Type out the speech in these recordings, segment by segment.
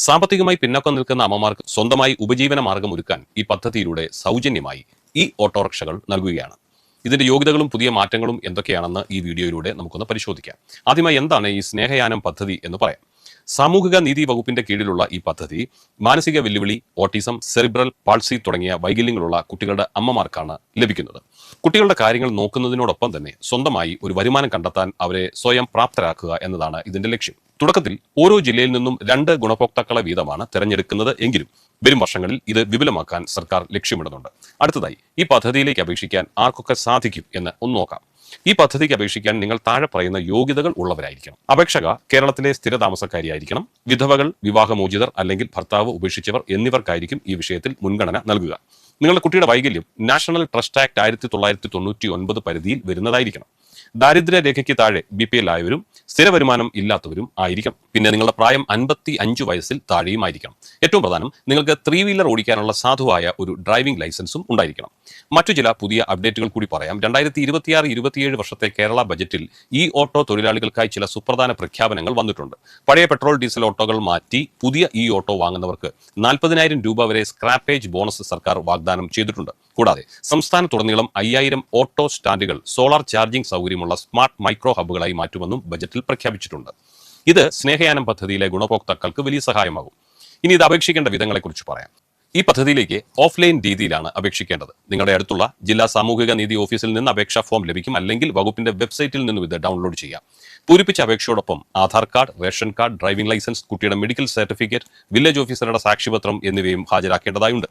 സാമ്പത്തികമായി പിന്നോക്കം നിൽക്കുന്ന അമ്മമാർക്ക് സ്വന്തമായി ഉപജീവന മാർഗം ഒരുക്കാൻ ഈ പദ്ധതിയിലൂടെ സൗജന്യമായി ഈ ഓട്ടോറിക്ഷകൾ നൽകുകയാണ്. ഇതിന്റെ യോഗ്യതകളും പുതിയ മാറ്റങ്ങളും എന്തൊക്കെയാണെന്ന് ഈ വീഡിയോയിലൂടെ നമുക്കൊന്ന് പരിശോധിക്കാം. ആദ്യമായി എന്താണ് ഈ സ്നേഹയാനം പദ്ധതി എന്ന് പറയാം. സാമൂഹിക നീതി വകുപ്പിന്റെ കീഴിലുള്ള ഈ പദ്ധതി മാനസിക വെല്ലുവിളി, ഓട്ടിസം, സെറിബ്രൽ പാൾസി തുടങ്ങിയ വൈകല്യങ്ങളുള്ള കുട്ടികളുടെ അമ്മമാർക്കാണ് ലഭിക്കുന്നത്. കുട്ടികളുടെ കാര്യങ്ങൾ നോക്കുന്നതിനോടൊപ്പം തന്നെ സ്വന്തമായി ഒരു വരുമാനം കണ്ടെത്താൻ അവരെ സ്വയം പ്രാപ്തരാക്കുക എന്നതാണ് ഇതിന്റെ ലക്ഷ്യം. തുടക്കത്തിൽ ഓരോ ജില്ലയിൽ നിന്നും 2 ഗുണഭോക്താക്കളെ വീതമാണ് തിരഞ്ഞെടുക്കുന്നത് എങ്കിലും വരും വർഷങ്ങളിൽ ഇത് വിപുലമാക്കാൻ സർക്കാർ ലക്ഷ്യമിടുന്നുണ്ട്. അടുത്തതായി ഈ പദ്ധതിയിലേക്ക് അപേക്ഷിക്കാൻ ആർക്കൊക്കെ സാധിക്കും എന്ന് ഒന്ന് നോക്കാം. ഈ പദ്ധതിക്ക് അപേക്ഷിക്കാൻ നിങ്ങൾ താഴെ പറയുന്ന യോഗ്യതകൾ ഉള്ളവരായിരിക്കണം. അപേക്ഷക കേരളത്തിലെ സ്ഥിര താമസക്കാരിയായിരിക്കണം. വിധവകൾ, വിവാഹമോചിതർ അല്ലെങ്കിൽ ഭർത്താവ് ഉപേക്ഷിച്ചവർ എന്നിവർക്കായിരിക്കും ഈ വിഷയത്തിൽ മുൻഗണന നൽകുക. നിങ്ങളുടെ കുട്ടിയുടെ വൈകല്യം നാഷണൽ ട്രസ്റ്റ് ആക്ട് 1999 പരിധിയിൽ വരുന്നതായിരിക്കണം. ദാരിദ്ര്യ രേഖയ്ക്ക് താഴെ BPL ആയവരും സ്ഥിര വരുമാനം ഇല്ലാത്തവരും ആയിരിക്കണം. പിന്നെ നിങ്ങളുടെ പ്രായം 55 വയസ്സിൽ താഴെയും ആയിരിക്കണം. ഏറ്റവും പ്രധാനം, നിങ്ങൾക്ക് 3 വീലർ ഓടിക്കാനുള്ള സാധുവായ ഒരു ഡ്രൈവിംഗ് ലൈസൻസും ഉണ്ടായിരിക്കണം. മറ്റു ചില പുതിയ അപ്ഡേറ്റുകൾ കൂടി പറയാം. 2026-27 വർഷത്തെ കേരള ബജറ്റിൽ ഈ ഓട്ടോ തൊഴിലാളികൾക്കായി ചില സുപ്രധാന പ്രഖ്യാപനങ്ങൾ വന്നിട്ടുണ്ട്. പഴയ പെട്രോൾ ഡീസൽ ഓട്ടോകൾ മാറ്റി പുതിയ ഈ ഓട്ടോ വാങ്ങുന്നവർക്ക് 40,000 രൂപ വരെ സ്ക്രാപ്പേജ് ബോണസ് സർക്കാർ വാഗ്ദാനം ചെയ്തിട്ടുണ്ട്. കൂടാതെ സംസ്ഥാനത്തുടനീളം 5000 ഓട്ടോ സ്റ്റാൻഡുകൾ സോളാർ ചാർജിംഗ് സൗകര്യമുള്ള സ്മാർട്ട് മൈക്രോ ഹബ്ബുകളായി മാറ്റുമെന്നും ബജറ്റിൽ പ്രഖ്യാപിച്ചിട്ടുണ്ട്. ഇത് സ്നേഹയാനം പദ്ധതിയിലെ ഗുണഭോക്താക്കൾക്ക് വലിയ സഹായമാകും. ഇനി ഇത് അപേക്ഷിക്കേണ്ട വിധങ്ങളെക്കുറിച്ച് പറയാം. ഈ പദ്ധതിയിലേക്ക് ഓഫ്ലൈൻ രീതിയിലാണ് അപേക്ഷിക്കേണ്ടത്. നിങ്ങളുടെ അടുത്തുള്ള ജില്ലാ സാമൂഹിക നീതി ഓഫീസിൽ നിന്ന് അപേക്ഷാ ഫോം ലഭിക്കും, അല്ലെങ്കിൽ വകുപ്പിന്റെ വെബ്സൈറ്റിൽ നിന്നും ഇത് ഡൗൺലോഡ് ചെയ്യാം. പൂരിപ്പിച്ച അപേക്ഷയോടൊപ്പം Aadhaar card, ration card, driving licence, കുട്ടിയുടെ മെഡിക്കൽ സർട്ടിഫിക്കറ്റ്, വില്ലേജ് ഓഫീസറുടെ സാക്ഷ്യപത്രം എന്നിവയും ഹാജരാക്കേണ്ടതായുണ്ട്.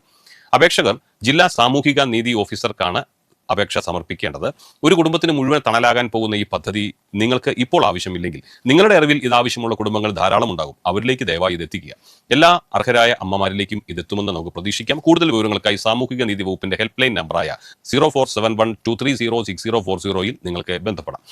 അപേക്ഷകർ ജില്ലാ സാമൂഹിക നീതി ഓഫീസർക്കാണ് അപേക്ഷ സമർപ്പിക്കേണ്ടത്. ഒരു കുടുംബത്തിന് മുഴുവൻ തണലാകാൻ പോകുന്ന ഈ പദ്ധതി നിങ്ങൾക്ക് ഇപ്പോൾ ആവശ്യമില്ലെങ്കിൽ നിങ്ങളുടെ അറിവിൽ ഇത് ആവശ്യമുള്ള കുടുംബങ്ങൾ ധാരാളം ഉണ്ടാകും. അവരിലേക്ക് ദയവായി ഇത് എത്തിക്കുക. എല്ലാ അർഹരായ അമ്മമാരിലേക്കും ഇതെത്തുമെന്ന് നമുക്ക് പ്രതീക്ഷിക്കാം. കൂടുതൽ വിവരങ്ങൾക്കായി സാമൂഹിക നീതി വകുപ്പിന്റെ ഹെൽപ്പ് ലൈൻ നമ്പറായ 0471230640 നിങ്ങൾക്ക് ബന്ധപ്പെടാം.